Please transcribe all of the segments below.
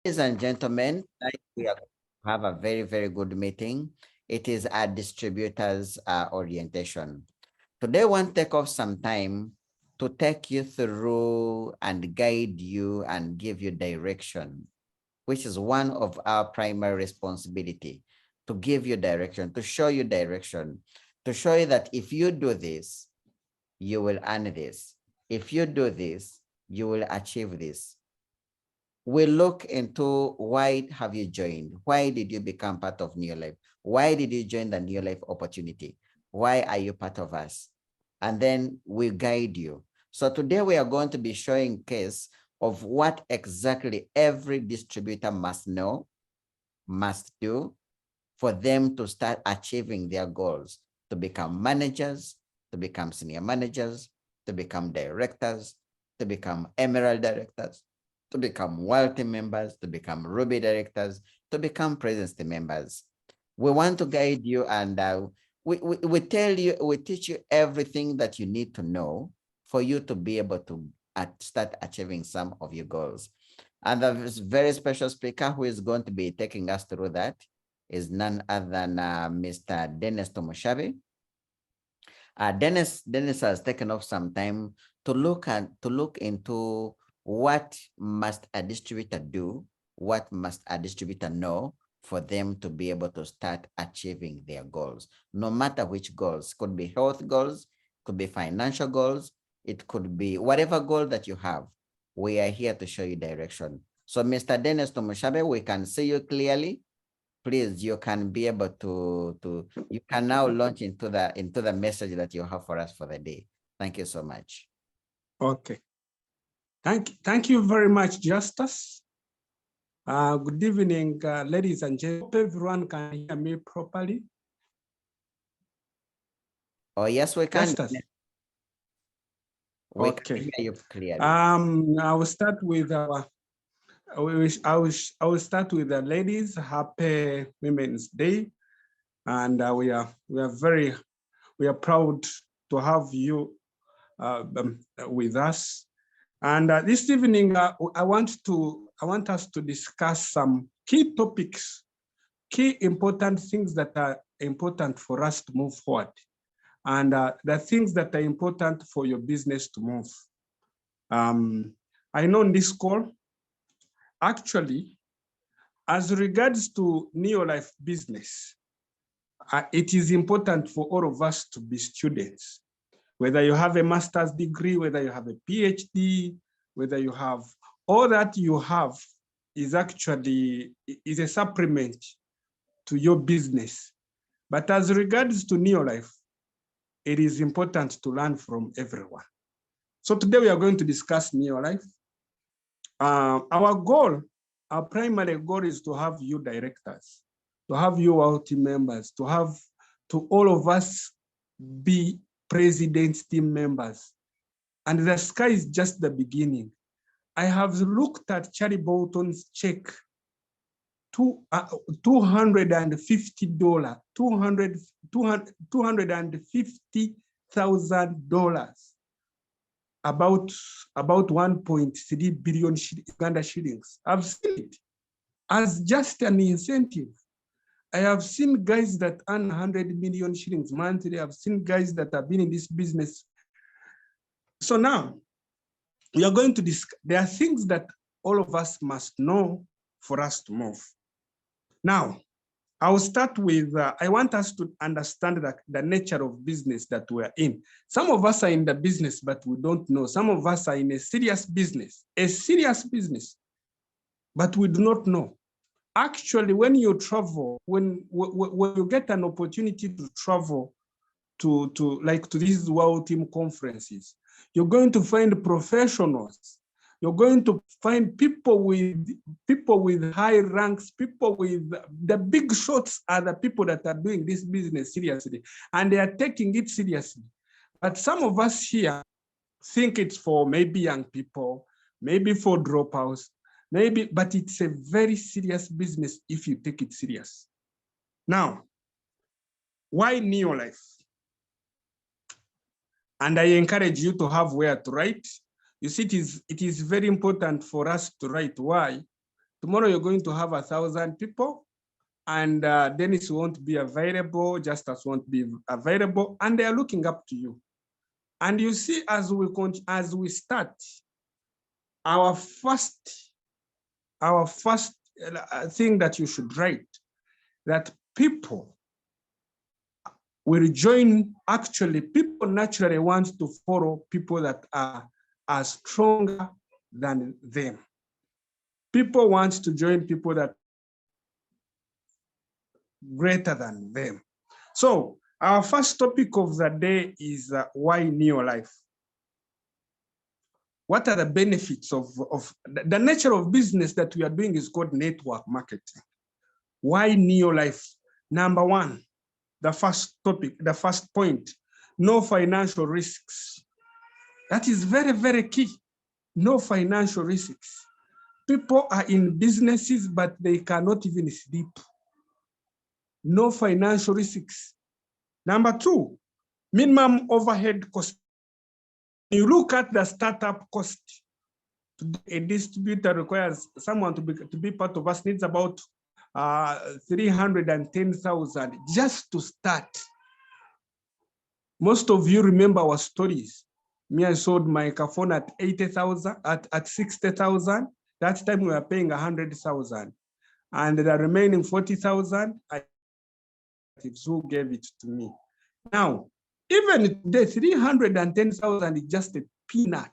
Ladies and gentlemen, tonight we are going to have a very, very good meeting. It is a distributors orientation. Today, I want to take off some time to take you through and guide you and give you direction, which is one of our primary responsibility, to give you direction, to show you direction, to show you that if you do this, you will earn this. If you do this, you will achieve this. We look into why have you joined? Why did you become part of New Life? Why did you join the New Life opportunity? Why are you part of us? And then we guide you. So today we are going to be showing case of what exactly every distributor must know, must do for them to start achieving their goals, to become managers, to become senior managers, to become directors, to become emerald directors, to become wealthy members, to become Ruby directors, to become presidency members. We want to guide you, and we tell you, we teach you everything that you need to know for you to be able to start achieving some of your goals. And the very special speaker who is going to be taking us through that is none other than Mr. Dennis Tumushabe. Dennis has taken off some time to look into what must a distributor do, what must a distributor know for them to be able to start achieving their goals, no matter which goals. Could be health goals, could be financial goals, it could be whatever goal that you have. We are here to show you direction. So Mr. Dennis Tumushabe, we can see you clearly. Please, you can be able you can now launch into the message that you have for us for the day. Thank you so much. Okay. Thank you very much, Justus. Good evening, ladies and gentlemen. Hope everyone can hear me properly. Oh, yes, we can. Justus. We Okay. can hear you clearly. I will start with I will start with the ladies. Happy Women's Day, and we are proud to have you with us. And this evening, I want us to discuss some key topics, key important things that are important for us to move forward, and the things that are important for your business to move. I know in this call, actually, as regards to Neolife business, it is important for all of us to be students. Whether you have a master's degree, whether you have a PhD, whether you have, all that you have is actually a supplement to your business. But as regards to Neolife, it is important to learn from everyone. So today we are going to discuss Neolife. Our primary goal is to have you directors, to have you our team members, to all of us be president's team members. And the sky is just the beginning. I have looked at Charlie Bolton's check, $250,000, $250,000, about 1.3 billion Uganda shillings. I've seen it as just an incentive. I have seen guys that earn 100 million shillings monthly. I've seen guys that have been in this business. So now we are going to discuss, there are things that all of us must know for us to move. Now, I will start with, I want us to understand the nature of business that we're in. Some of us are in the business, but we don't know. Some of us are in a serious business, but we do not know. Actually, when you travel, when you get an opportunity to travel to these world team conferences, you're going to find professionals. You're going to find people with high ranks, people with the big shots are the people that are doing this business seriously, and they are taking it seriously. But some of us here think it's for maybe young people, maybe for dropouts, maybe, but it's a very serious business if you take it serious. Now, why Neolife? And I encourage you to have where to write. You see, it is very important for us to write why, Tomorrow you're going to have 1,000 people, and Dennis won't be available, Justus won't be available, and they are looking up to you. And you see, as we start, our first thing that you should write, that people will join. Actually, people naturally want to follow people that are stronger than them. People want to join people that are greater than them. So our first topic of the day is why neo-life? What are the benefits of the nature of business that we are doing is called network marketing. Why neo-life? Number one, the first topic, the first point, no financial risks. That is very, very key. No financial risks. People are in businesses, but they cannot even sleep. No financial risks. Number two, minimum overhead cost. You look at the startup cost. A distributor requires someone to be part of us, needs about 310,000 just to start. Most of you remember our stories. Me, I sold my microphone at 80,000, at 60,000. That time we were paying 100,000. And the remaining 40,000, who gave it to me. Now, even the 310,000 is just a peanut.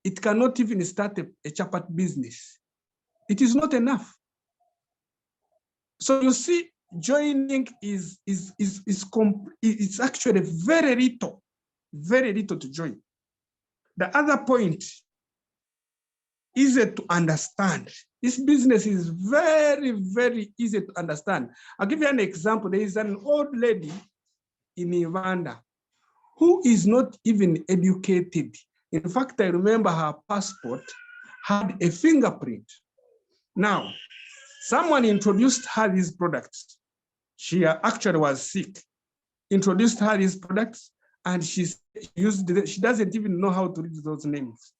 It cannot even start a chapat business. It is not enough. So you see, joining is actually very little to join. The other point, easy to understand. This business is very, very easy to understand. I'll give you an example. There is an old lady in Uganda who is not even educated. In fact, I remember her passport had a fingerprint. Now, someone introduced her these products. She actually was sick. Introduced her these products, and she doesn't even know how to read those names.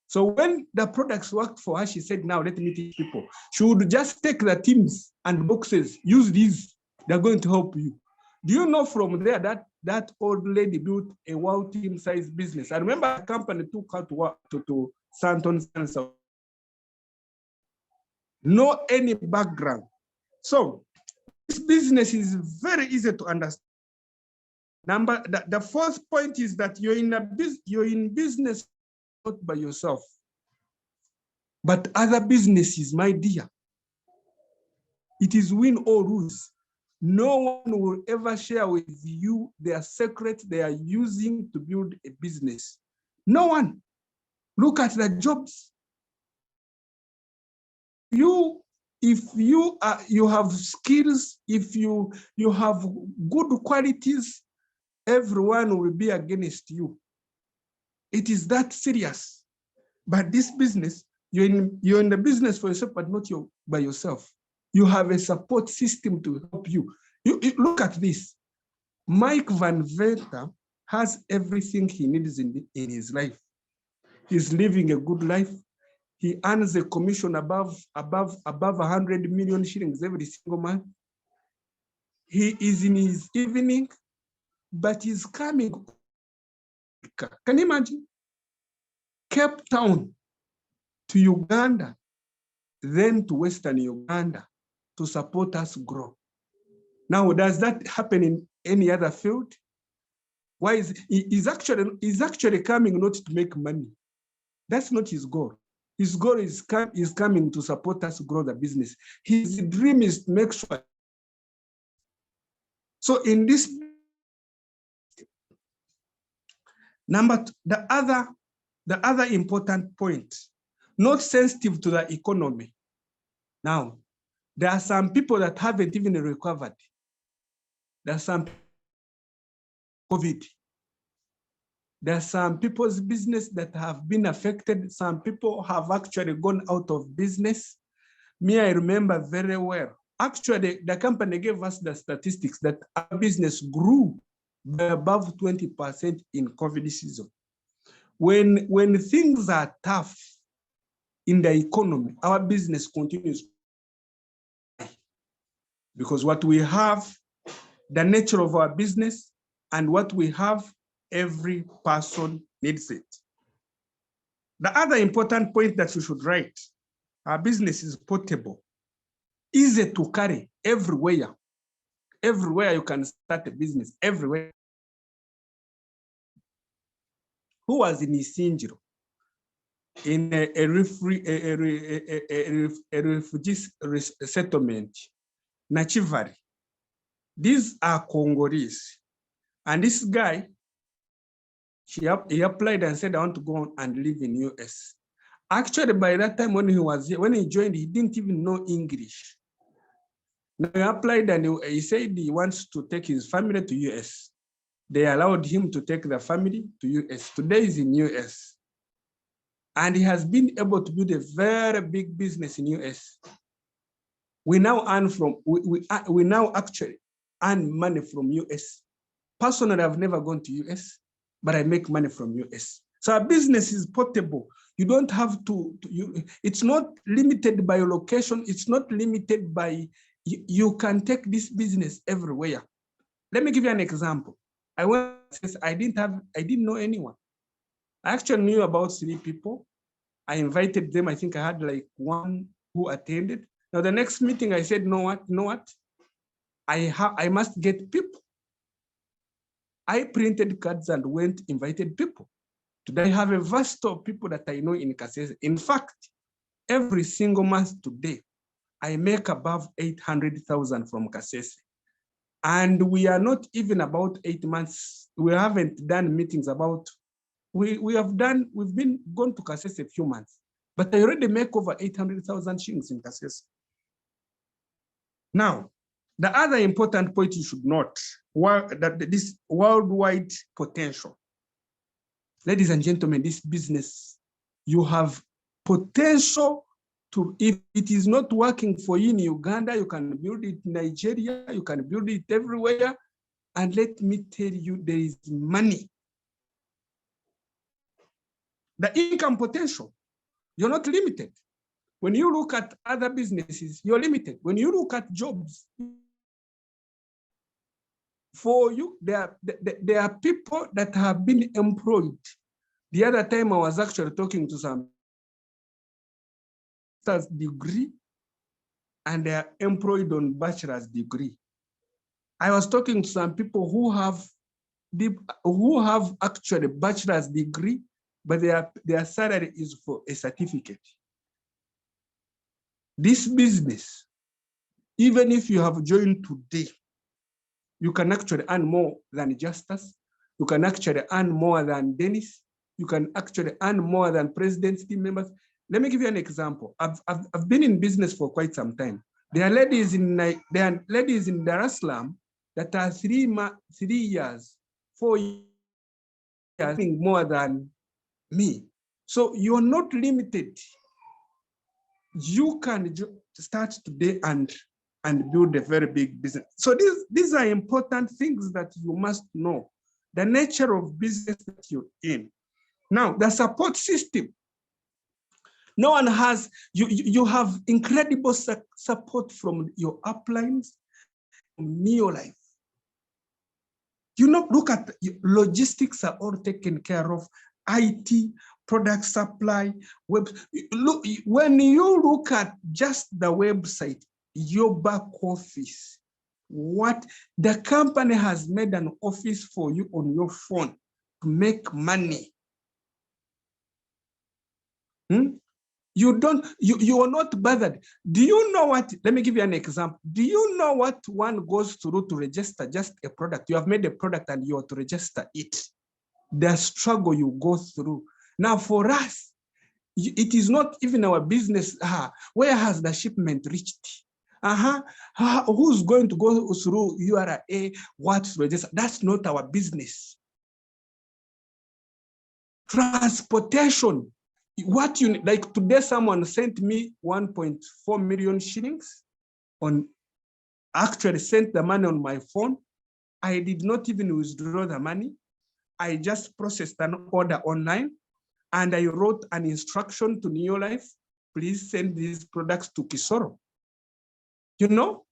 So when the products worked for her, she said, now let me teach people. She would just take the teams and boxes, use these, they're going to help you. Do you know from there that old lady built a wow team size business? I remember a company took her to work to Santon. No any background. So this business is very easy to understand. The fourth point is that you're in business not by yourself, but other businesses, my dear. It is win or lose. No one will ever share with you their secret they are using to build a business. No one. Look at the jobs. If you have skills, if you have good qualities, everyone will be against you. It is that serious. But this business, you're in the business for yourself, but not by yourself. You have a support system to help you. You look at this. Mike Van Venter has everything he needs in his life. He's living a good life. He earns a commission above 100 million shillings every single month. He is in his evening, but he's coming. Can you imagine? Cape Town to Uganda, then to Western Uganda to support us grow. Now, does that happen in any other field? Why is he's actually coming not to make money? That's not his goal. His goal is coming to support us grow the business. His dream is to make sure. So in this the other important point, not sensitive to the economy. Now, there are some people that haven't even recovered. There are some COVID. There are some people's business that have been affected. Some people have actually gone out of business. Me, I remember very well. Actually, the company gave us the statistics that our business grew by above 20% in COVID season. When things are tough, in the economy, our business continues. Because what we have, the nature of our business, and what we have, every person needs it. The other important point that you should write, our business is portable, easy to carry everywhere. Everywhere you can start a business, everywhere. Who was in Isinjiro? In a refugee settlement, Nachivari. These are Congolese. And this guy, he applied and said, I want to go on and live in US. Actually, by that time when he was here, when he joined, he didn't even know English. Now he applied and he said he wants to take his family to US. They allowed him to take the family to US. Today he's in US. And he has been able to build a very big business in US. We now earn from, we now actually earn money from US. Personally, I've never gone to US, but I make money from US. So our business is portable. You don't have to it's not limited by your location. It's not limited by, you can take this business everywhere. Let me give you an example. I didn't know anyone. I actually knew about 3 people. I invited them. I think I had like 1 who attended. Now the next meeting I said, know what? I must get people. I printed cards and invited people. Today I have a vast of people that I know in Kasese. In fact, every single month today, I make above 800,000 from Kasese. And we are not even about 8 months. We haven't done meetings about, we've been going to Kasese a few months, but I already make over 800,000 shillings in Kasese. Now, the other important point you should note, that this worldwide potential. Ladies and gentlemen, this business, you have potential to, if it is not working for you in Uganda, you can build it in Nigeria, you can build it everywhere. And let me tell you, there is money. The income potential, you're not limited. When you look at other businesses, you're limited. When you look at jobs, for you, there are people that have been employed. The other time I was actually talking to some master's degree, and they are employed on bachelor's degree. I was talking to some people who have actually bachelor's degree, but their salary is for a certificate. This business, even if you have joined today, you can actually earn more than Justus. You can actually earn more than Dennis. You can actually earn more than president's team members. Let me give you an example. I've been in business for quite some time. There are ladies in Dar es Salaam that are 3 years, 4 years more than me. So you're not limited. You can start today and build a very big business. So these are important things that you must know. The nature of business that you're in. Now, the support system. No one has, you have incredible support from your uplines, from Neolife. You know, look at logistics are all taken care of, IT, product supply, look, when you look at just the website, your back office, what the company has made an office for you on your phone to make money. You are not bothered. Do you know what? Let me give you an example. Do you know what one goes through to register just a product? You have made a product and you are to register it. The struggle you go through. Now, for us, it is not even our business. Where has the shipment reached? Who's going to go through URA? What to register? That's not our business. Transportation. What you like today, someone sent me 1.4 million shillings actually sent the money on my phone. I did not even withdraw the money. I just processed an order online and I wrote an instruction to Neolife please send these products to Kisoro. You know,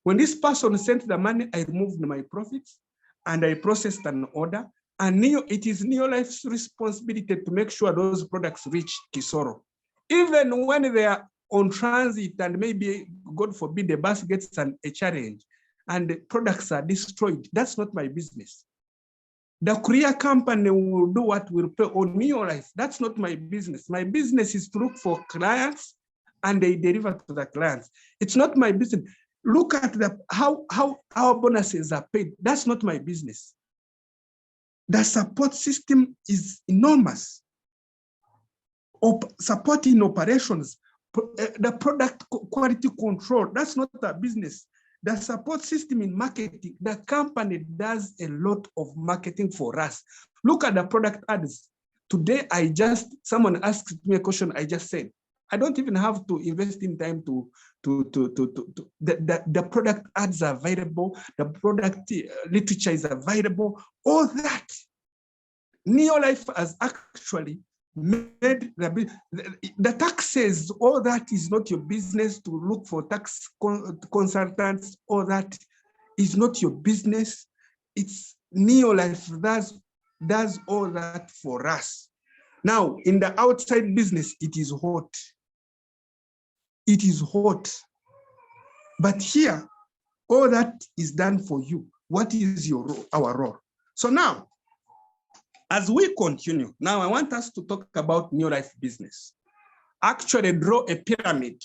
when this person sent the money, I removed my profits and I processed an order. And it is Neolife's responsibility to make sure those products reach Kisoro. Even when they are on transit and maybe, God forbid, the bus gets a challenge and the products are destroyed, that's not my business. The courier company will do what will pay on Neolife. That's not my business. My business is to look for clients and they deliver to the clients. It's not my business. Look at how our bonuses are paid. That's not my business. The support system is enormous. Supporting operations, the product quality control, that's not our business. The support system in marketing, the company does a lot of marketing for us. Look at the product ads. Today, someone asked me a question, I just said, I don't even have to invest in time the product ads are available, the product literature is available, all that. Neolife has actually made the taxes, all that is not your business to look for tax consultants, all that is not your business. It's Neolife does all that for us. Now, in the outside business, it is hot. It is hot. But here, all that is done for you. What is our role? So now, as we continue, now I want us to talk about Neolife business. Actually draw a pyramid.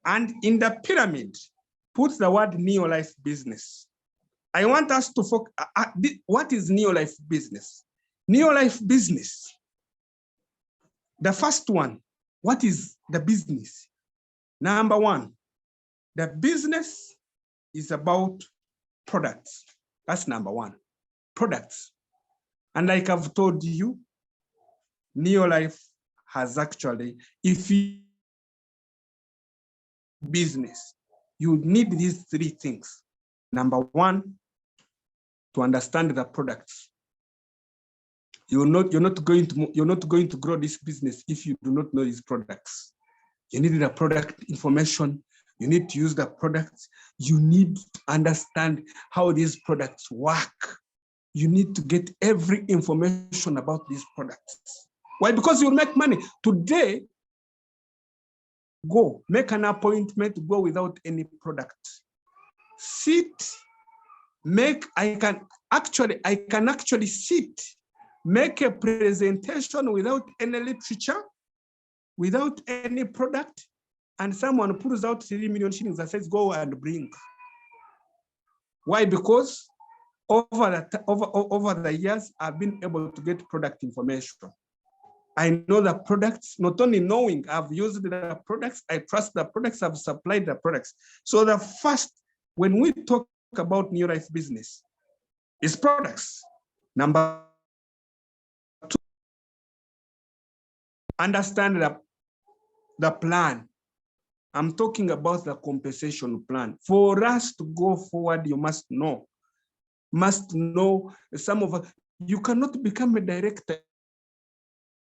And in the pyramid, put the word Neolife business. I want us to focus, what is Neolife business? Neolife business, the first one, what is the business? Number one, the business is about products. That's number one, products. And like I've told you, Neolife has actually, if you business, you need these three things. Number one, to understand the products. You're not going to grow this business if you do not know these products. You need the product information. You need to use the products. You need to understand how these products work. You need to get every information about these products. Why? Because you'll make money. Today, go, make an appointment, go without any product. Sit, I can actually sit, make a presentation without any literature, without any product, and someone pulls out 3 million shillings and says, go and bring. Why? Because over the years, I've been able to get product information. I know the products, not only knowing, I've used the products, I trust the products, I've supplied the products. So the first, when we talk about Neolife business, is products. Number two, understand the plan. I'm talking about the compensation plan. For us to go forward, you must know some of us. You cannot become a director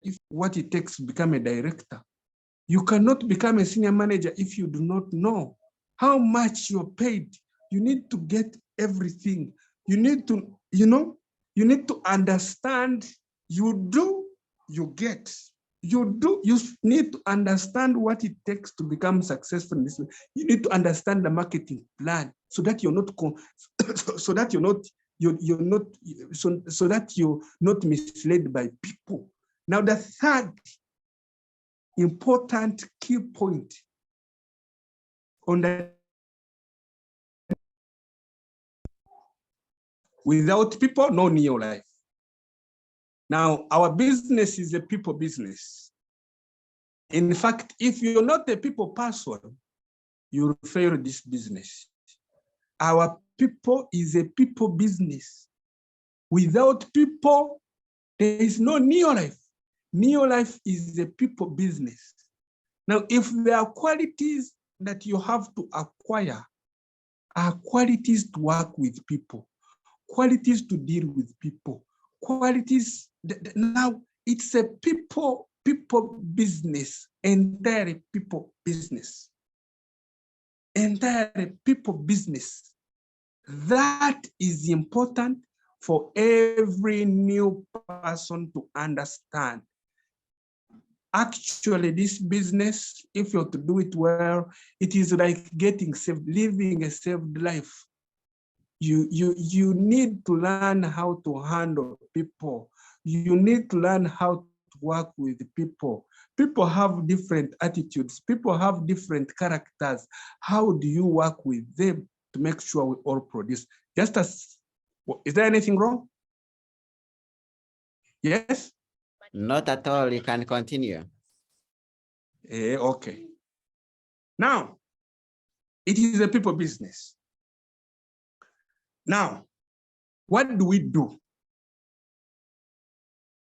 if what it takes to become a director. You cannot become a senior manager if you do not know how much you're paid. You need to get everything. You need to, you need to understand. You do, you get. You need to understand what it takes to become successful in this way. You need to understand the marketing plan so that you're not so that you're not misled by people. Now, the third important key point on the without people, no Neolife. Now, our business is a people business. In fact, if you're not a people person, you'll fail this business. Our people is a people business. Without people, there is no Neolife. Neolife is a people business. Now, if there are qualities that you have to acquire, are qualities to work with people, qualities to deal with people, qualities. Now, it's a people people business, entirely people business. Entirely people business. That is important for every new person to understand. Actually, this business, if you're to do it well, it is like getting saved, living a saved life. You need to learn how to handle people. You need to learn how to work with people. People have different attitudes. People have different characters. How do you work with them to make sure we all produce? Just as, is there anything wrong? Yes? Not at all. You can continue. Okay. Now, it is a people business. Now, what do we do?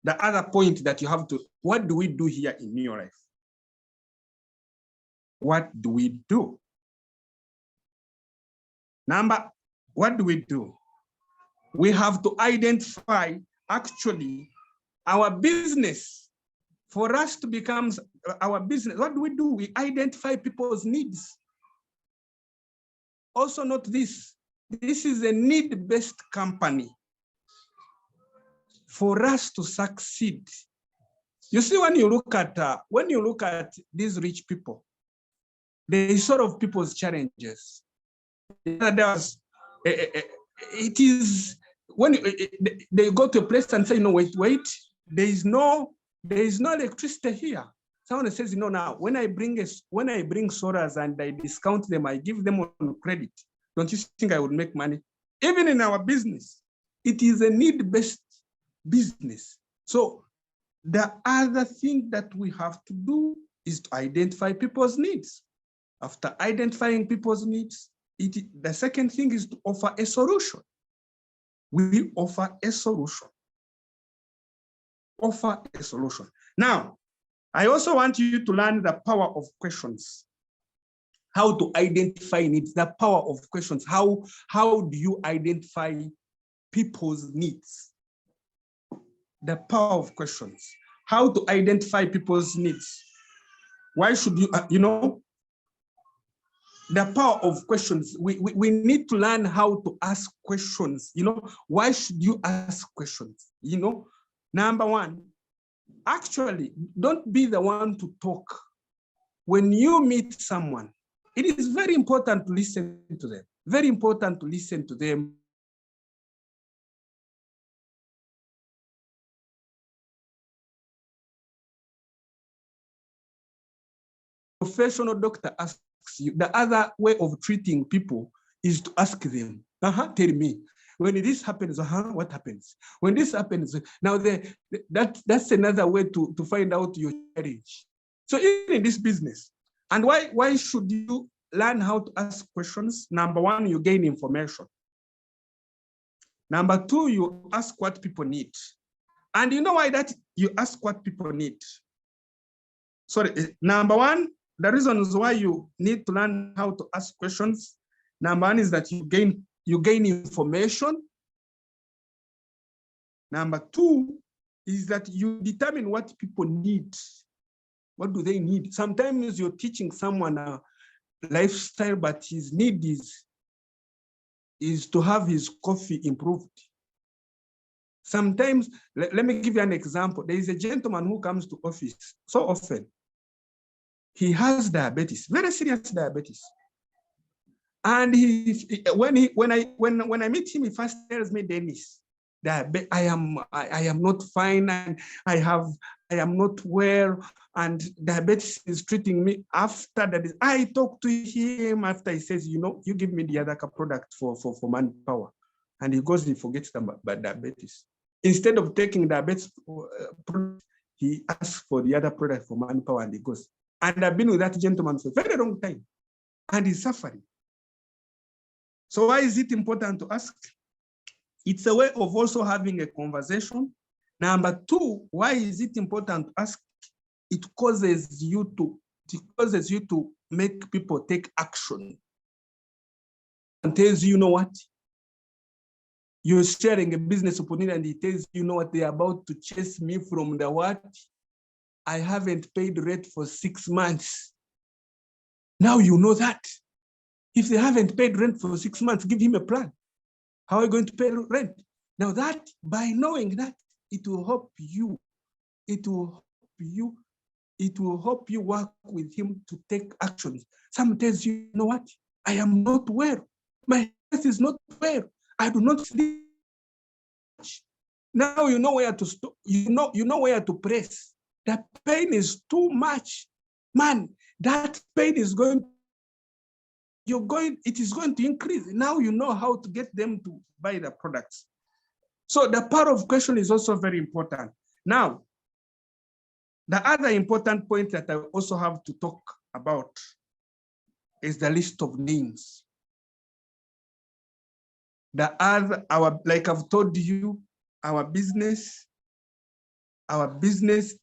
The other point that you have to, what do we do here in your life? What do we do? What do we do? We have to identify actually our business. For us to become our business, what do? We identify people's needs. Also note this, this is a need-based company. For us to succeed, you see, when you look at these rich people, they solve people's challenges. It is when they go to a place and say, no, wait, there is no electricity here. Someone says, you know, now when I bring solars and I discount them, I give them on credit. Don't you think I would make money? Even in our business, it is a need-based business. So the other thing that we have to do is to identify people's needs. After identifying people's needs, the second thing is to offer a solution. We offer a solution. Offer a solution. Now, I also want you to learn the power of questions. How to identify needs, the power of questions. How do you identify people's needs? The power of questions. How to identify people's needs. Why should you, the power of questions. We need to learn how to ask questions. Why should you ask questions? Number one, actually, don't be the one to talk. When you meet someone, it is very important to listen to them. Very important to listen to them. Professional doctor asks you, the other way of treating people is to ask them, tell me, when this happens, what happens? When this happens, now that's another way to find out your challenge. So in this business, and why should you learn how to ask questions? Number one, you gain information. Number two, you ask what people need. And you know why that you ask what people need? Sorry, number one, the reasons why you need to learn how to ask questions. Number one is that you gain information. Number two is that you determine what people need. What do they need? Sometimes you're teaching someone a lifestyle, but his need is to have his coffee improved. Sometimes, let me give you an example. There is a gentleman who comes to office so often. He has diabetes, very serious diabetes. And when I meet him, he first tells me, Dennis, that I am not fine, and I am not well, and diabetes is treating me. After that, I talk to him after he says, you give me the other product for manpower. And he goes, he forgets about diabetes. Instead of taking diabetes product, he asks for the other product for manpower, and he goes. And I've been with that gentleman for a very long time, and he's suffering. So why is it important to ask? It's a way of also having a conversation. Number two, why is it important to ask? It causes you to make people take action. And tells you know what? You're sharing a business opportunity, and he tells you know what, they're about to chase me from the what? I haven't paid rent for 6 months. Now you know that. If they haven't paid rent for 6 months, give him a plan. How are you going to pay rent? Now that, by knowing that, it will help you. It will help you. It will help you work with him to take actions. Sometimes, you know what? I am not well. My health is not well. I do not sleep. Now you know where to stop. You know where to press. The pain is too much. Man, that pain is going, it is going to increase. Now you know how to get them to buy the products. So the part of question is also very important. Now, the other important point that I also have to talk about is the list of names. Like I've told you, our business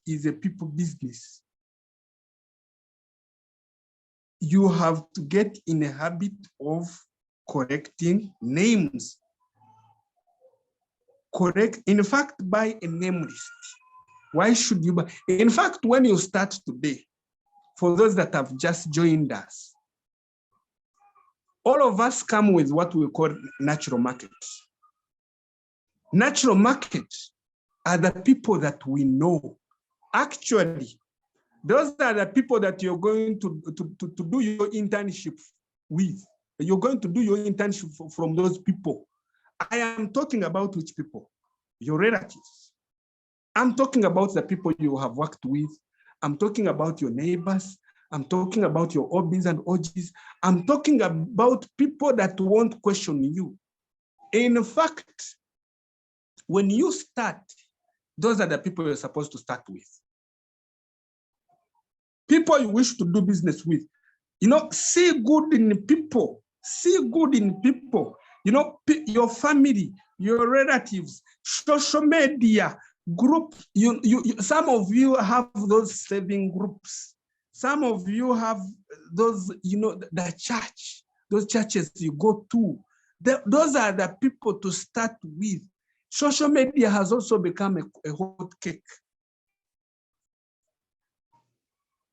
is a people business. You have to get in a habit of correcting names. In fact, buy a name list. Why should you buy? In fact, when you start today, for those that have just joined us, all of us come with what we call natural market. Natural market are the people that we know. Actually, those are the people that you're going to do your internship with. You're going to do your internship from those people. I am talking about which people? Your relatives. I'm talking about the people you have worked with. I'm talking about your neighbors. I'm talking about your OBs and OGs. I'm talking about people that won't question you. In fact, when you start, those are the people you're supposed to start with. People you wish to do business with. You know, see good in people. See good in people. You know, your family, your relatives, social media, group. Some of you have those saving groups. Some of you have those, you know, the church, those churches you go to. Those are the people to start with. Social media has also become a hot cake.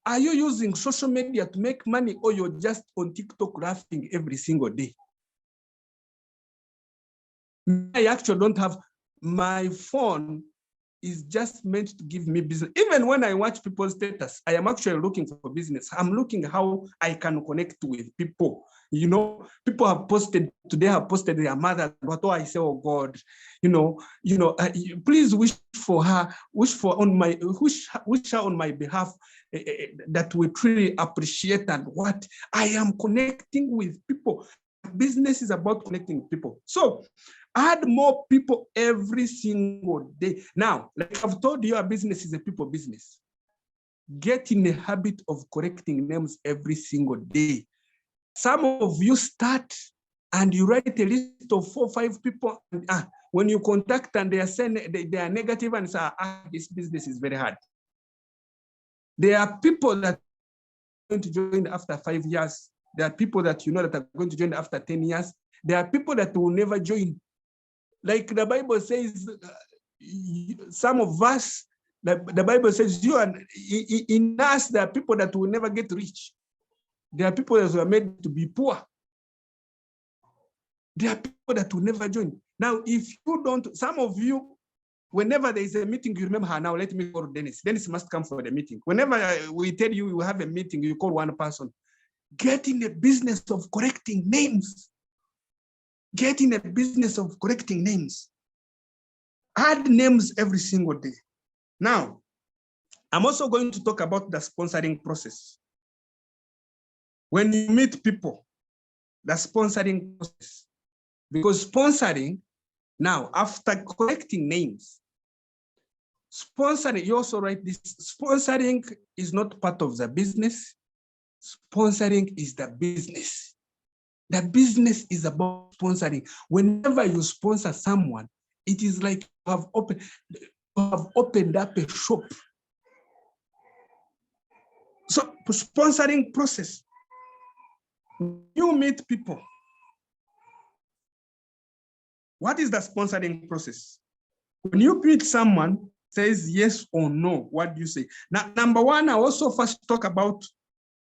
Are you using social media to make money, or you're just on TikTok laughing every single day? I actually don't have, my phone is just meant to give me business. Even when I watch people's status, I am actually looking for business. I'm looking how I can connect with people. You know, people have posted today, have posted their mother. What do I say? Oh God, please wish for her, wish her on my behalf, that we truly appreciate and what I am connecting with people. Business is about connecting people. So add more people every single day. Now, like I've told you, our business is a people business. Get in the habit of correcting names every single day. Some of you start and you write a list of 4 or 5 people. And, when you contact and they are saying they are negative and say, this business is very hard. There are people that are going to join after 5 years. There are people that you know that are going to join after 10 years. There are people that will never join. Like the Bible says, some of us, the Bible says, in us, there are people that will never get rich. There are people that were made to be poor. There are people that will never join. Now, if you don't, some of you, whenever there is a meeting, you remember, now let me call Dennis. Dennis must come for the meeting. Whenever we tell you you have a meeting, you call one person. Get in the business of correcting names. Get in the business of correcting names. Add names every single day. Now, I'm also going to talk about the sponsoring process. When you meet people, the sponsoring process. Because sponsoring, now, after correcting names, sponsoring, you also write this, sponsoring is not part of the business. Sponsoring is the business. The business is about sponsoring. Whenever you sponsor someone, it is like you have opened up a shop. So sponsoring process, you meet people. What is the sponsoring process? When you meet someone, says yes or no, what do you say? Now, number one, I also first talk about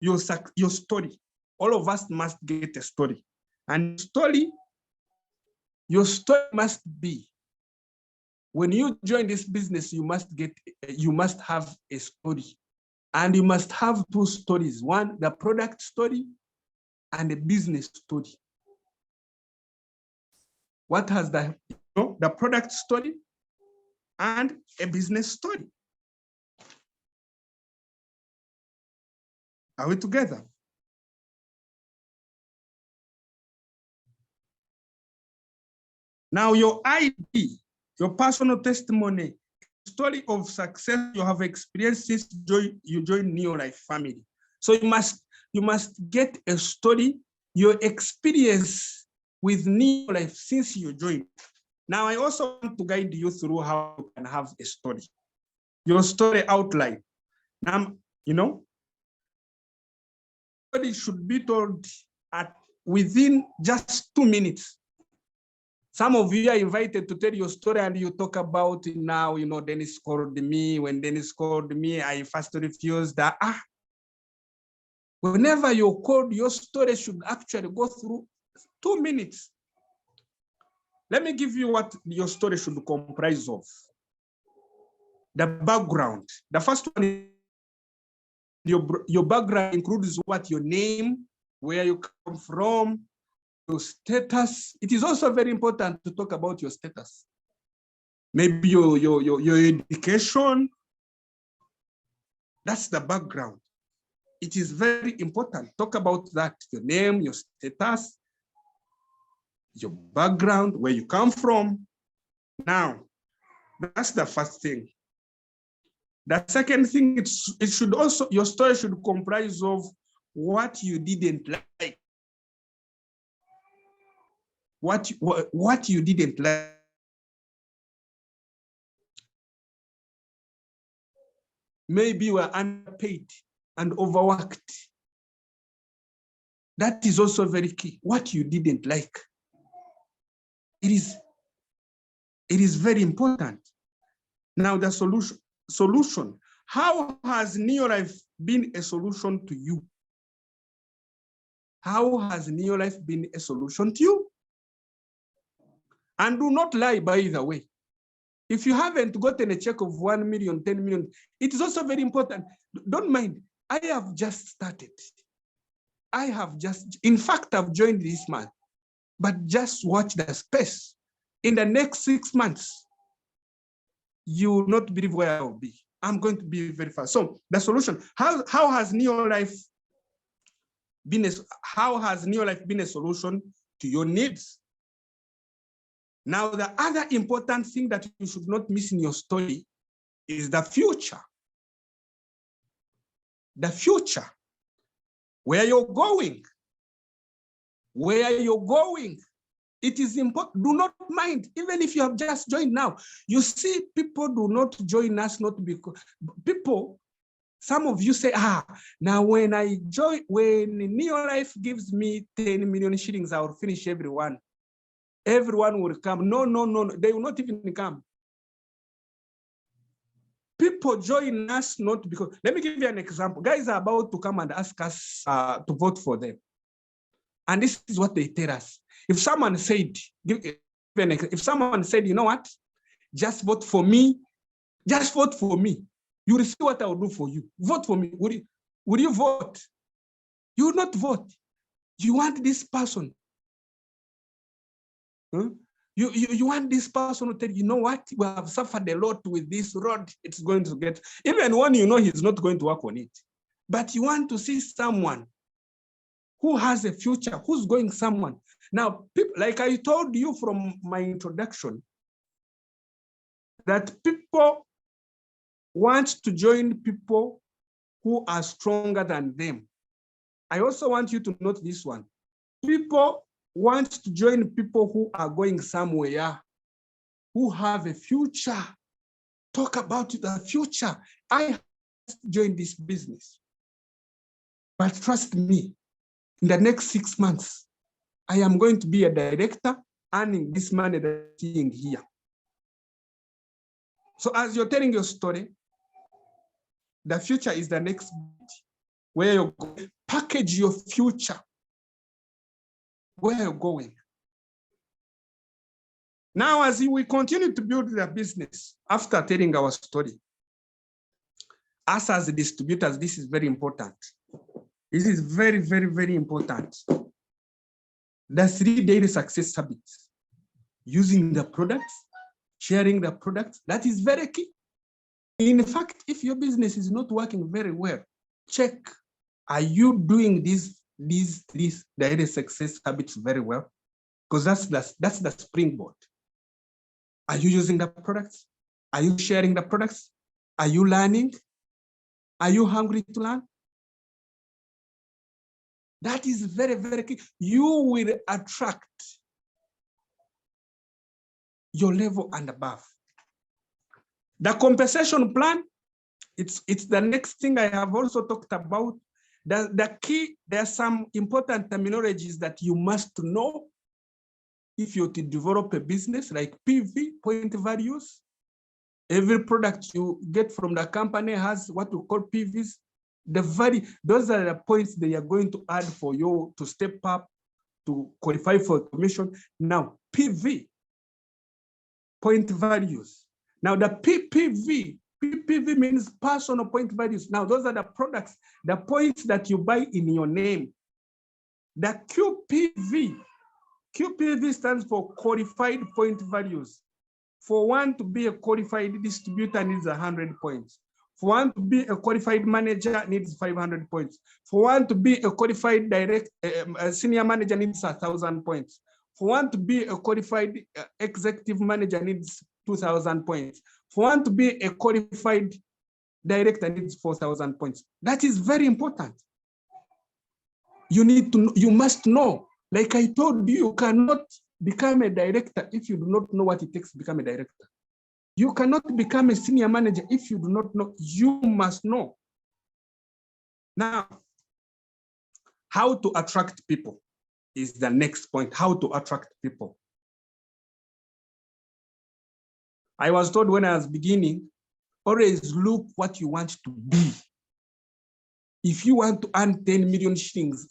your story. All of us must get a story. And your story must be, when you join this business, you must have a story. And you must have two stories. One, the product story and the business story. What has the product story and a business story? Are we together? Now, your ID, your personal testimony, story of success you have experienced since you joined Neolife family. So you must get a story, your experience with Neolife since you joined. Now, I also want to guide you through how you can have a story. Your story outline. Now, story should be told within just 2 minutes. Some of you are invited to tell your story and you talk about it now, Dennis called me. When Dennis called me, I first refused that. Whenever you're called, your story should actually go through 2 minutes. Let me give you what your story should comprise of. The background. The first one, your background includes what? Your name, where you come from, your status. It is also very important to talk about your status. Maybe your education. That's the background. It is very important. Talk about that. Your name, your status, your background, where you come from. Now, that's the first thing. The second thing, it should also, your story should comprise of what you didn't like. What you didn't like. Maybe you were underpaid and overworked. That is also very key. What you didn't like. It is very important. Now, the solution. How has Neolife been a solution to you? How has Neolife been a solution to you? And do not lie, by the way. If you haven't gotten a check of 1 million, 10 million, it is also very important. Don't mind. I have just started. In fact, I've joined this month, but just watch the space. In the next 6 months, you will not believe where I will be. I'm going to be very fast. So the solution, how has Neolife been a solution to your needs? Now, the other important thing that you should not miss in your story is the future. The future, where you're going. Where you're going. It is important. Do not mind, even if you have just joined now. You see, people do not join us not because people, some of you say, now when Neolife gives me 10 million shillings, I will finish everyone. Everyone will come. No, they will not even come. People join us not because, let me give you an example. Guys are about to come and ask us to vote for them. And this is what they tell us. If someone said, you know what, just vote for me, you will see what I will do for you. Vote for me. Would you vote? You will not vote. You want this person. Huh? You want this person to tell you, know what, we have suffered a lot with this road. It's going to get, even when you know he's not going to work on it. But you want to see someone who has a future, who's going someone. Now, people, like I told you from my introduction, that people want to join people who are stronger than them. I also want you to note this one. People want to join people who are going somewhere, who have a future. Talk about the future. I joined this business. But trust me, in the next 6 months, I am going to be a director earning this money that I'm seeing here. So as you're telling your story, the future is the next bit where you're going. Package your future, where you're going. Now, as we continue to build the business after telling our story, us as distributors, this is very important. This is very, very, very important. The 3 daily success habits: using the products, sharing the products, that is very key. In fact, if your business is not working very well, check, are you doing these daily success habits very well? Because that's the springboard. Are you using the products? Are you sharing the products? Are you learning? Are you hungry to learn? That is very, very key. You will attract your level and above. The compensation plan, it's the next thing I have also talked about. The key, there are some important terminologies that you must know if you're to develop a business, like PV, point values. Every product you get from the company has what we call PVs. The value, those are the points they are going to add for you to step up, to qualify for commission. Now, PV, point values. Now, the PPV means personal point values. Now, those are the products, the points that you buy in your name. The QPV stands for qualified point values. For one to be a qualified distributor needs 100 points. For one to be a qualified manager needs 500 points. For one to be a qualified senior manager needs 1,000 points. For one to be a qualified executive manager needs 2,000 points. For one to be a qualified director needs 4,000 points. That is very important. You must know. Like I told you, you cannot become a director if you do not know what it takes to become a director. You cannot become a senior manager if you do not know. You must know. Now, how to attract people is the next point. How to attract people. I was told when I was beginning, always look what you want to be. If you want to earn 10 million shillings,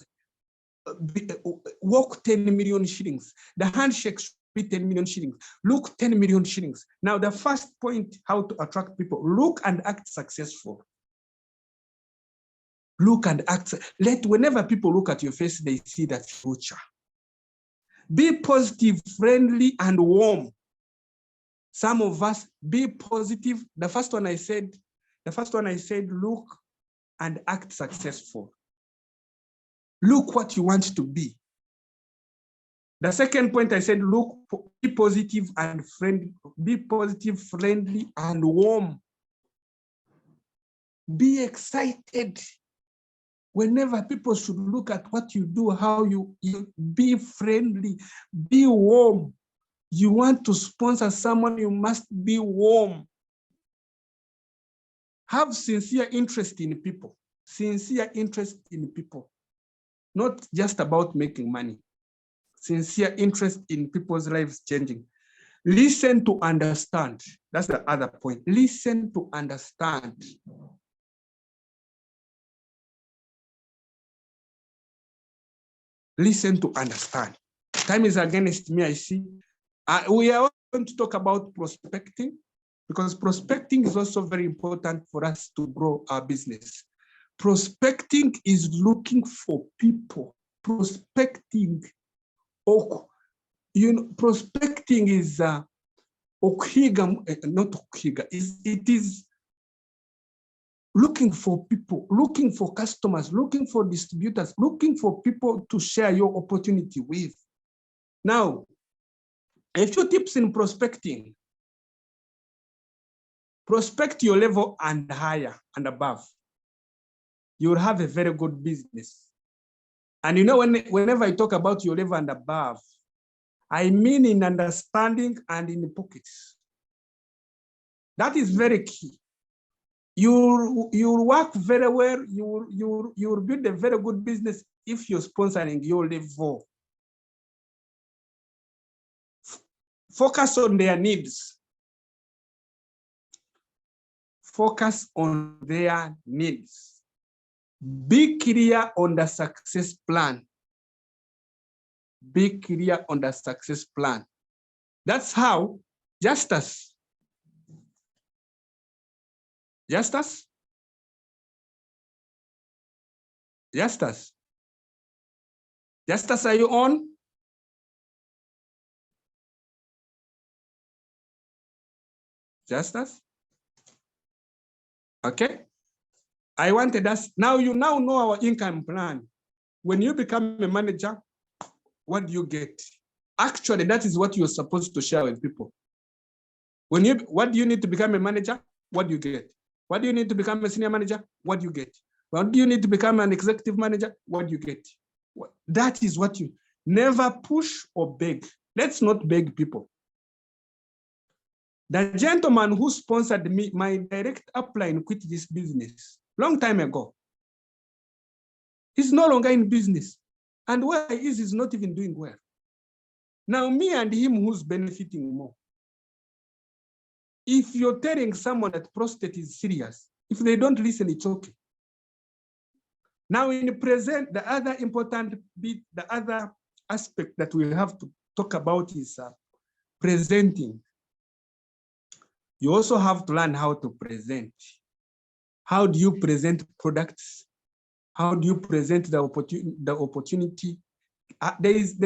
walk 10 million shillings. The handshake should be 10 million shillings. Look 10 million shillings. Now, the first point, how to attract people, look and act successful. Look and act. Whenever people look at your face, they see that future. Be positive, friendly, and warm. Some of us, be positive. The first one I said, look and act successful. Look what you want to be. The second point I said, look, be positive and friendly. Be positive, friendly, and warm. Be excited. Whenever people should look at what you do, how you be friendly, be warm. You want to sponsor someone, you must be warm. Have sincere interest in people. Sincere interest in people. Not just about making money. Sincere interest in people's lives changing. Listen to understand. That's the other point. Listen to understand. Listen to understand. Time is against me, I see. We are going to talk about prospecting, because prospecting is also very important for us to grow our business. Prospecting is looking for people. Prospecting, prospecting is not okhiga. It is looking for people, looking for customers, looking for distributors, looking for people to share your opportunity with. Now, a few tips in prospecting. Prospect your level and higher and above. You will have a very good business. And you know, whenever I talk about your level and above, I mean in understanding and in the pockets. That is very key. You'll work very well. You'll build a very good business if you're sponsoring your level. Focus on their needs. focus on their needs. Be clear on the success plan. Be clear on the success plan. That's how Justus, Justus, are you on? Justus? Okay. I wanted us, now you now know our income plan. When you become a manager, what do you get? Actually, that is what you're supposed to share with people. What do you need to become a manager? What do you get? What do you need to become a senior manager? What do you get? What do you need to become an executive manager? What do you get? That is what you never push or beg. Let's not beg people. The gentleman who sponsored me, my direct upline quit this business long time ago. He's no longer in business. And where he is, he's not even doing well. Now, me and him, who's benefiting more? If you're telling someone that prostate is serious, if they don't listen, it's okay. Now, in the present, the other important bit, the other aspect that we have to talk about is presenting. You also have to learn how to present. How do you present products? How do you present the opportunity? There is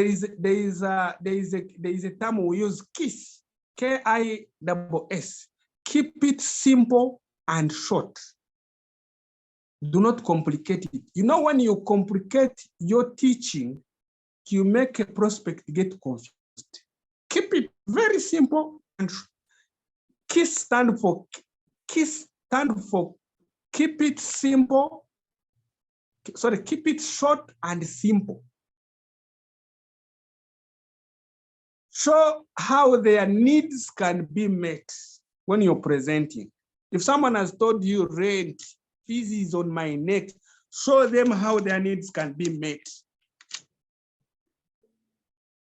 a term we use, KISS, KISS. Keep it simple and short. Do not complicate it. You know, when you complicate your teaching, you make a prospect get confused. Keep it very simple and short. KISS stand for keep it simple. Sorry, keep it short and simple. Show how their needs can be met when you're presenting. If someone has told you rent, fees is on my neck, show them how their needs can be met.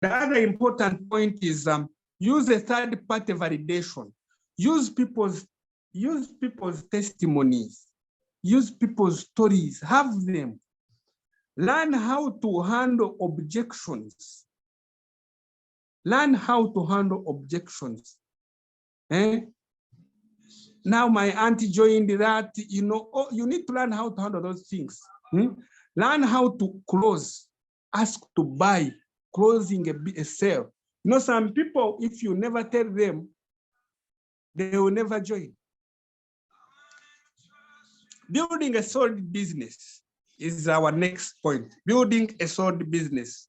The other important point is use a third-party validation. Use people's testimonies. Use people's stories. Have them. Learn how to handle objections. Learn how to handle objections. Now my auntie joined that, you know, oh, you need to learn how to handle those things. Learn how to close, ask to buy, closing a sale. You know, some people, if you never tell them, they will never join. Building a solid business is our next point. Building a solid business.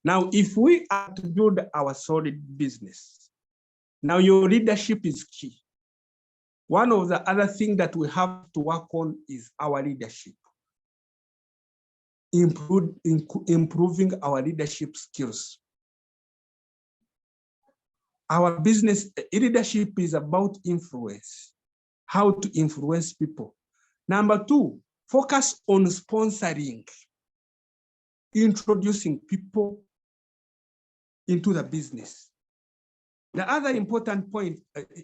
Now, if we are to build our solid business, now your leadership is key. One of the other things that we have to work on is our leadership. Improving our leadership skills. Our business leadership is about influence, how to influence people. Number two, focus on sponsoring, introducing people into the business. The other important point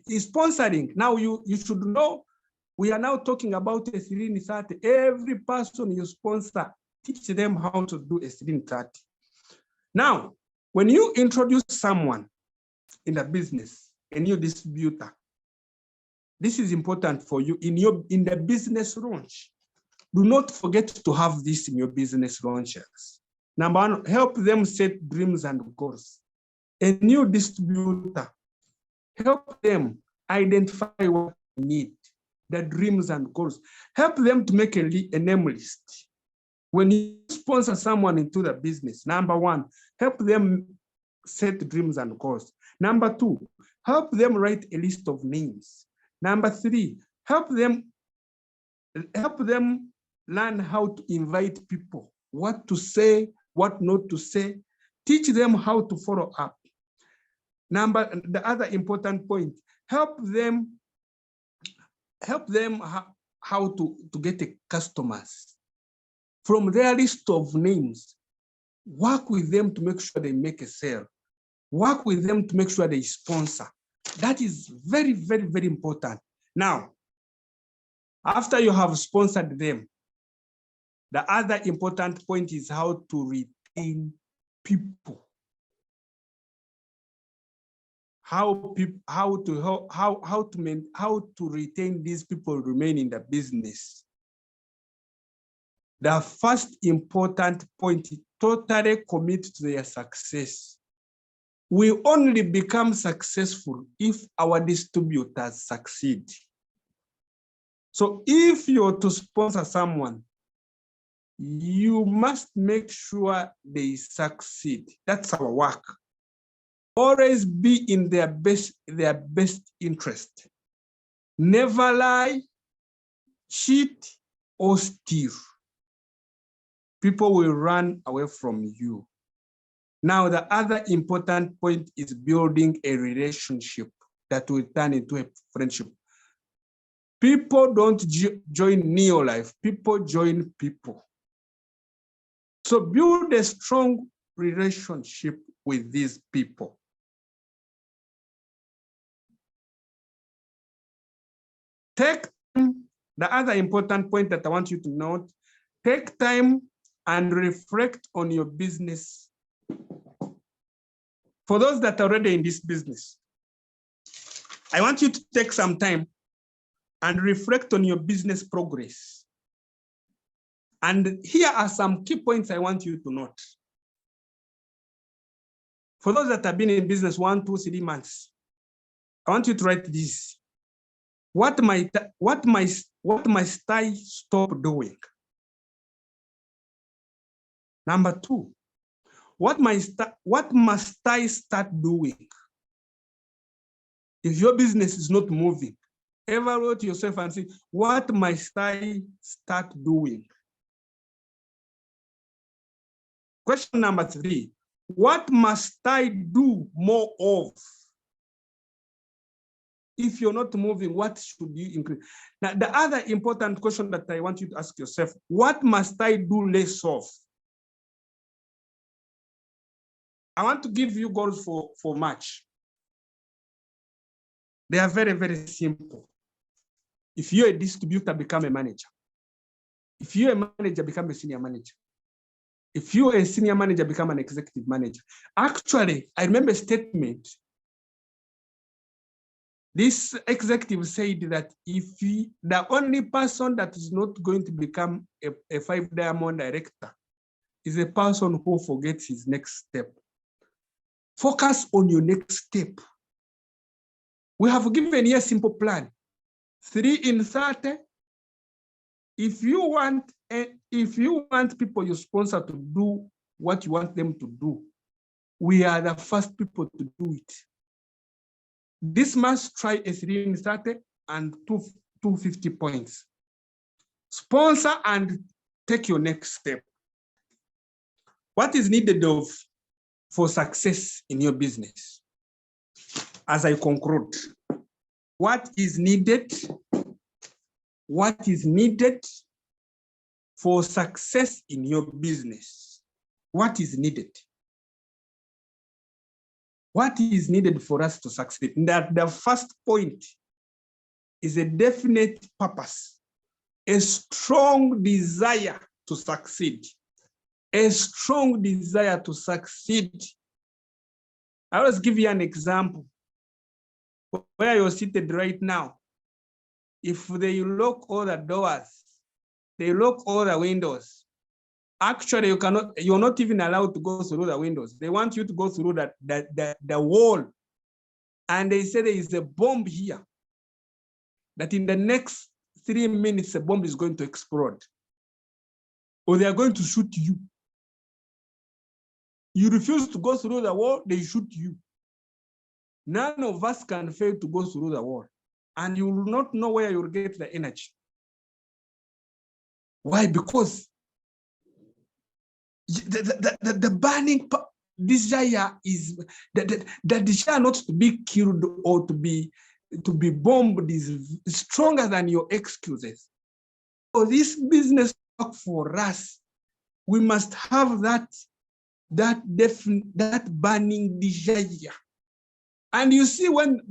is sponsoring. Now you should know, we are now talking about a 3-30. Every person you sponsor, teach them how to do a 3-30. Now, when you introduce someone in the business, a new distributor, this is important for you in the business launch. Do not forget to have this in your business launches. Number one, help them set dreams and goals. A new distributor, help them identify what they need, their dreams and goals. Help them to make a name list. When you sponsor someone into the business, number one, help them set dreams and goals. Number two, help them write a list of names. Number three, help them learn how to invite people, what to say, what not to say. Teach them how to follow up. The other important point, help them how to get customers. From their list of names, work with them to make sure they make a sale. Work with them to make sure they sponsor. That is very, very, very important. Now, After you have sponsored them, the other important point is how to retain people. How to retain these people remain in the business. The first important point is totally commit to their success. We only become successful if our distributors succeed. So if you're to sponsor someone, you must make sure they succeed. That's our work. Always be in their best interest. Never lie, cheat, or steal. People will run away from you. Now, the other important point is building a relationship that will turn into a friendship. People don't join Neolife, people join people. So build a strong relationship with these people. Take time, the other important point that I want you to note, take time and reflect on your business. For those that are already in this business, I want you to take some time and reflect on your business progress. And here are some key points I want you to note. For those that have been in business 1, 2, 3 months, I want you to write this. What must I stop doing? Number 2, what must I start doing? If your business is not moving, evaluate yourself and say, what must I start doing? Question number 3, what must I do more of? If you're not moving, what should you increase? Now, the other important question that I want you to ask yourself, what must I do less of? I want to give you goals for March. They are very, very simple. If you're a distributor, become a manager. If you're a manager, become a senior manager. If you're a senior manager, become an executive manager. Actually, I remember a statement. This executive said that the only person that is not going to become a 5-diamond director is a person who forgets his next step. Focus on your next step. We have given you a simple plan. 3 in 30. If you want people you sponsor to do what you want them to do, we are the first people to do it. This must try a 3 in 30 and 250 points. Sponsor and take your next step. What is needed for success in your business? As I conclude, what is needed for success in your business? What is needed? What is needed for us to succeed? That the first point is a definite purpose, a strong desire to succeed, a strong desire to succeed. I always give you an example. Where you're seated right now, if they lock all the doors, they lock all the windows, actually you're not even allowed to go through the windows. They want you to go through the wall. And they say there is a bomb here, that in the next 3 minutes, a bomb is going to explode. Or they are going to shoot you. You refuse to go through the wall, they shoot you. None of us can fail to go through the wall. And you will not know where you will get the energy. Why? Because the burning desire is the desire not to be killed or to be bombed is stronger than your excuses. For this business work for us, we must have that burning desire. And you see, when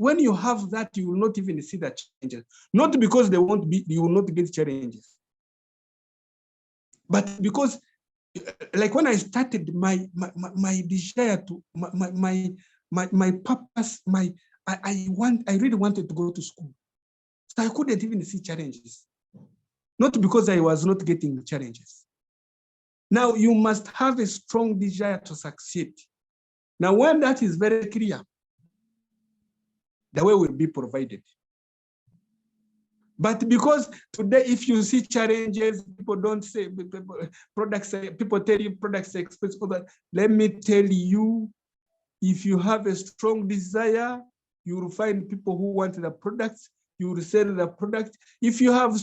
when you have that, you will not even see the changes. Not because they won't be, you will not get challenges, but because, like when I started, my desire to my purpose, I really wanted to go to school, so I couldn't even see challenges. Not because I was not getting challenges. Now you must have a strong desire to succeed. Now, when that is very clear, the way will be provided. But because today, if you see challenges, people don't say products, people tell you products are expensive. Let me tell you, if you have a strong desire, you will find people who want the products, you will sell the product. If you have,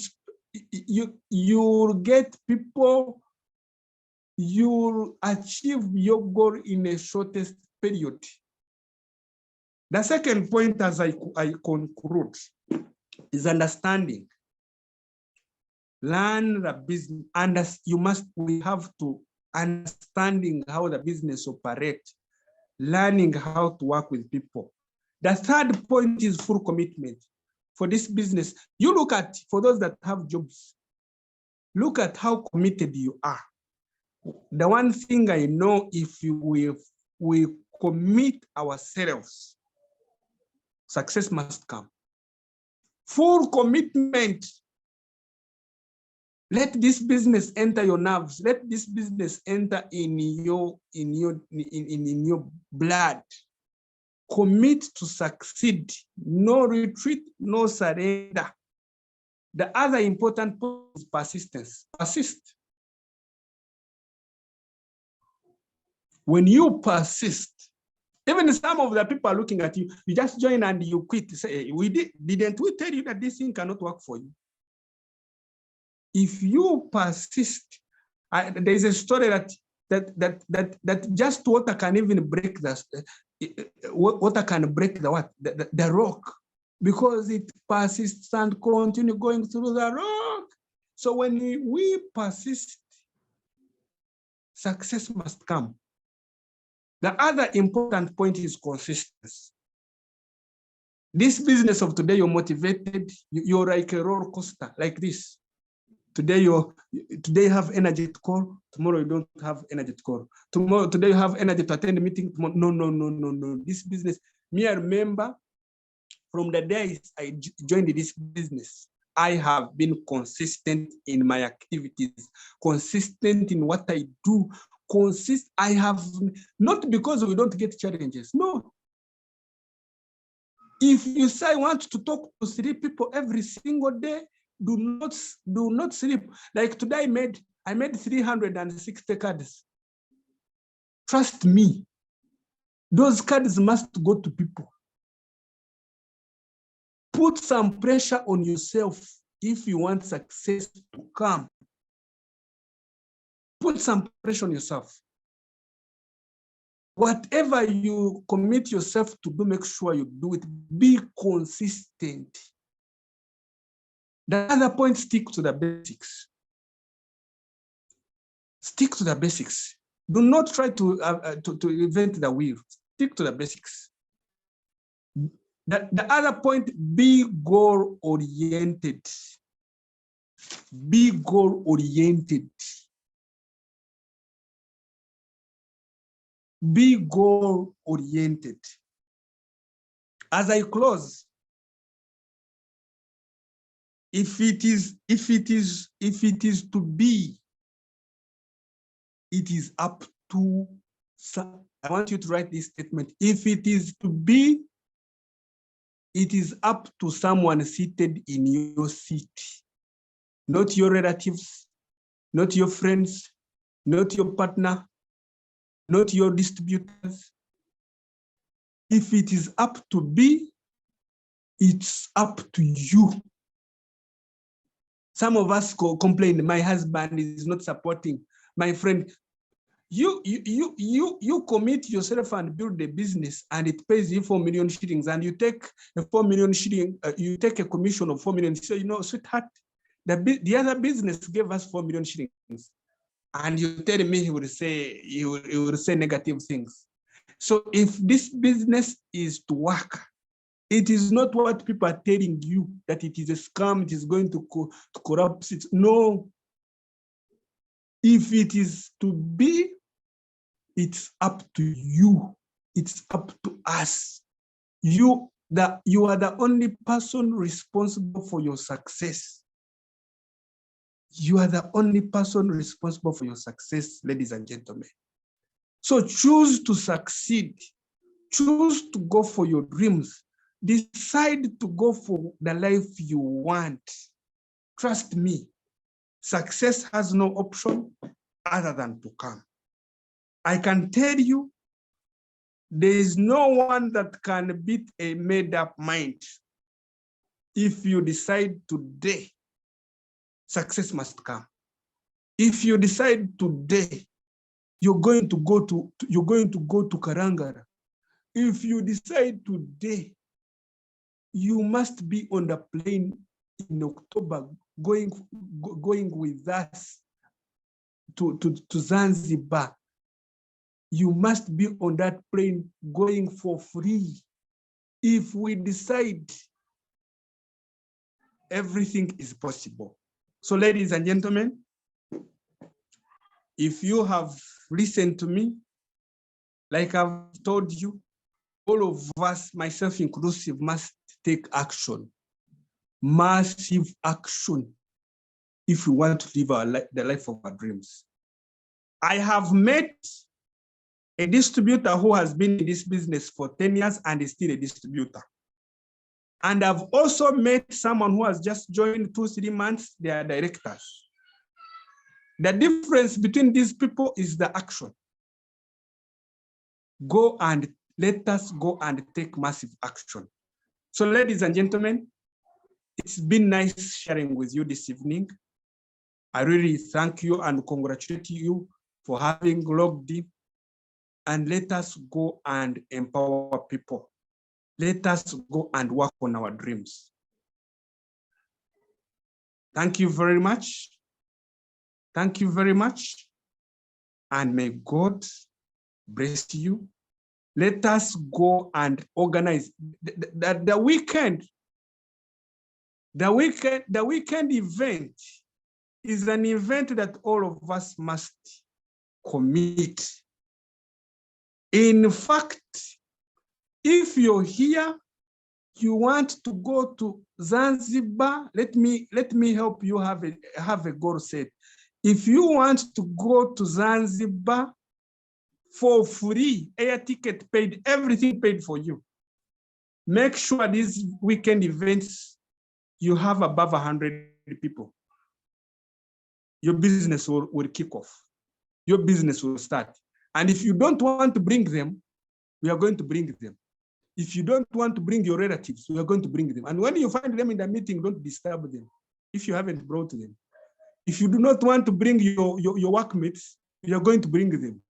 you will get people, you will achieve your goal in a shortest period. The second point, as I conclude, is understanding. Learn the business, and we have to understanding how the business operates, learning how to work with people. The third point is full commitment for this business. You look at, for those that have jobs, look at how committed you are. The one thing I know, if we commit ourselves, success must come. Full commitment. Let this business enter your nerves. Let this business enter in your blood. Commit to succeed. No retreat, no surrender. The other important point is persistence. Persist. When you persist, even some of the people are looking at you, you just join and you quit. Say, didn't we tell you that this thing cannot work for you? If you persist, there is a story that just water can even break water can break the rock, because it persists and continue going through the rock. So when we persist, success must come. The other important point is consistency. This business of today, you're motivated, you're like a roller coaster, like this. Today you have energy to call, tomorrow you don't have energy to call. Today you have energy to attend a meeting, tomorrow, no. This business, I remember from the day I joined this business, I have been consistent in my activities, consistent in what I do, I have, not because we don't get challenges, no. If you say I want to talk to 3 people every single day, do not sleep. Like today I made 360 cards. Trust me, those cards must go to people. Put some pressure on yourself if you want success to come. Put some pressure on yourself. Whatever you commit yourself to do, make sure you do it. Be consistent. The other point, stick to the basics. Stick to the basics. Do not try to invent the wheel. Stick to the basics. The other point, be goal-oriented. Be goal-oriented. Be goal-oriented. As I close, if it is to be, it is up to, I want you to write this statement. If it is to be, it is up to someone seated in your seat, not your relatives, not your friends, not your partner, not your distributors. If it is up to be, it's up to you. Some of us complain, my husband is not supporting, my friend. You commit yourself and build a business, and it pays you 4 million shillings, and you take a 4 million shilling, you take a commission of 4 million. So, you know, sweetheart, the other business gave us 4 million shillings, and you tell me he will say negative things. So if this business is to work, It is not what people are telling you, that it is a scam, it is going to corrupt it. No. If it is to be, it's up to you. It's up to us. You are the only person responsible for your success. You are the only person responsible for your success, ladies and gentlemen. So choose to succeed. Choose to go for your dreams. Decide to go for the life you want. Trust me, success has no option other than to come. I can tell you, there is no one that can beat a made-up mind. If you decide today, success must come. If you decide today, you're going to go to Karangara. If you decide today, you must be on the plane in October, going with us to Zanzibar. You must be on that plane going for free. If we decide, everything is possible. So, ladies and gentlemen, if you have listened to me, like I've told you, all of us, myself inclusive, must take action, massive action, if we want to live the life of our dreams. I have met a distributor who has been in this business for 10 years and is still a distributor. And I've also met someone who has just joined 2-3 months, they are directors. The difference between these people is the action. Let us go and take massive action. So, ladies and gentlemen, it's been nice sharing with you this evening. I really thank you and congratulate you for having logged in. And let us go and empower people. Let us go and work on our dreams. Thank you very much. Thank you very much. And may God bless you. Let us go and organize the weekend. The weekend event is an event that all of us must commit. In fact, if you're here, you want to go to Zanzibar, let me help you have a goal set. If you want to go to Zanzibar for free, air ticket paid, everything paid for you, make sure these weekend events, you have above 100 people. Your business will kick off. Your business will start. And if you don't want to bring them, we are going to bring them. If you don't want to bring your relatives, we are going to bring them. And when you find them in the meeting, don't disturb them if you haven't brought them. If you do not want to bring your workmates, we are going to bring them.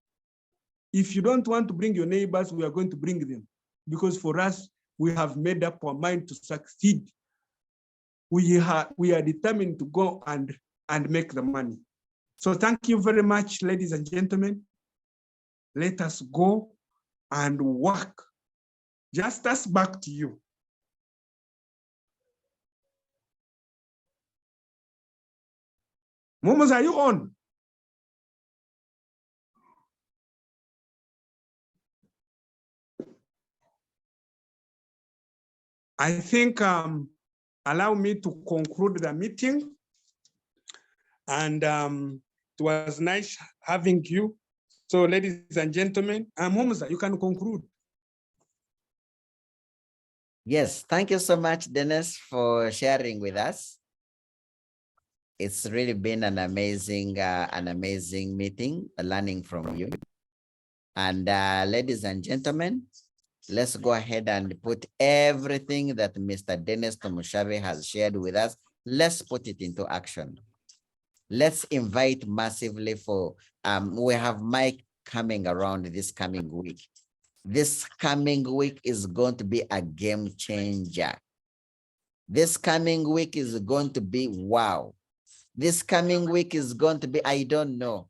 If you don't want to bring your neighbors, we are going to bring them. Because for us, we have made up our mind to succeed. We are determined to go and make the money. So thank you very much, ladies and gentlemen. Let us go and work. Justus, back to you. Momos, are you on? I think allow me to conclude the meeting. And it was nice having you. So, ladies and gentlemen, Momos, you can conclude. Yes, thank you so much, Dennis, for sharing with us. It's really been an amazing meeting, learning from you. And ladies and gentlemen, let's go ahead and put everything that Mr. Dennis Tumushabe has shared with us. Let's put it into action. Let's invite massively for, we have Mike coming around this coming week. This coming week is going to be a game changer. This coming week is going to be wow. This coming week is going to be, I don't know.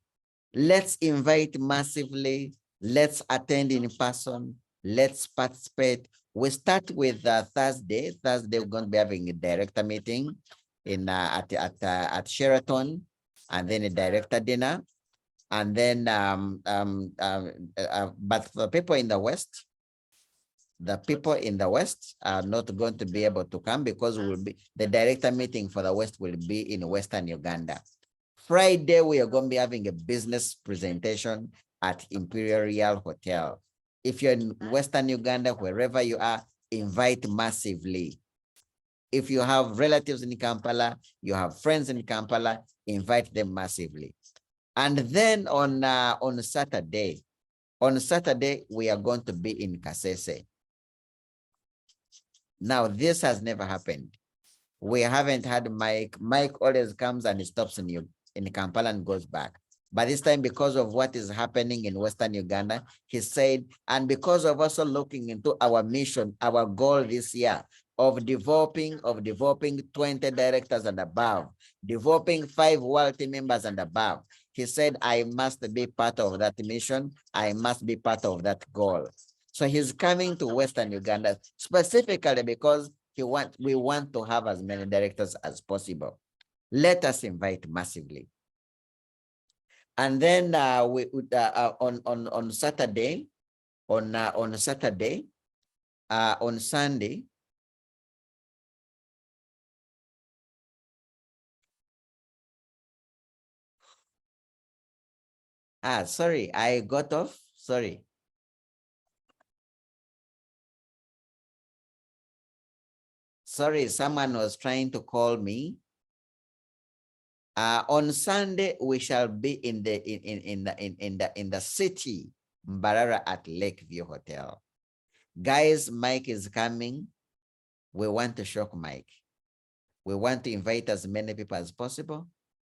Let's invite massively. Let's attend in person. Let's participate. We start with Thursday. Thursday, we're going to be having a director meeting in at Sheraton, and then a director dinner. And then, but for people in the West, the people in the West are not going to be able to come because the director meeting for the West will be in Western Uganda. Friday, we are going to be having a business presentation at Imperial Real Hotel. If you're in Western Uganda, wherever you are, invite massively. If you have relatives in Kampala, you have friends in Kampala, invite them massively. And then on Saturday, we are going to be in Kasese. Now, this has never happened. We haven't had Mike. Mike always comes and he stops in Kampala and goes back. But this time, because of what is happening in Western Uganda, he said, and because of also looking into our mission, our goal this year of developing 20 directors and above, developing 5 world team members and above, he said, I must be part of that mission. I must be part of that goal. So he's coming to Western Uganda specifically because we want to have as many directors as possible. Let us invite massively. And then on Saturday, on Sunday, sorry, I got off. Sorry. Sorry, someone was trying to call me. On Sunday, we shall be in the city, Mbarara at Lakeview Hotel. Guys, Mike is coming. We want to shock Mike. We want to invite as many people as possible.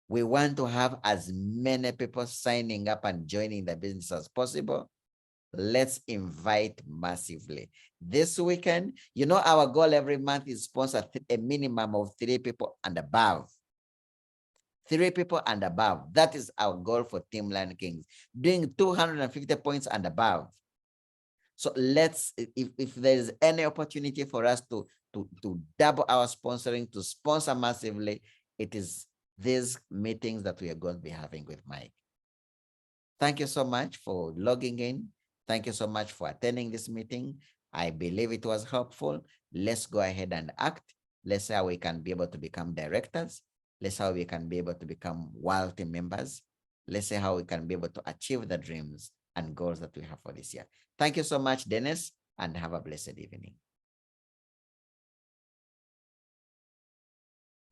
We want to have as many people signing up and joining the business as possible. Let's invite massively. This weekend, you know, our goal every month is sponsor a minimum of 3 people and above. 3 people and above. That is our goal for Team Lion Kings, doing 250 points and above. So let's, if there's any opportunity for us to double our sponsoring, to sponsor massively, it is these meetings that we are going to be having with Mike. Thank you so much for logging in. Thank you so much for attending this meeting. I believe it was helpful. Let's go ahead and act. Let's see how we can be able to become directors. Let's see how we can be able to become world team members. Let's see how we can be able to achieve the dreams and goals that we have for this year. Thank you so much, Dennis, and have a blessed evening.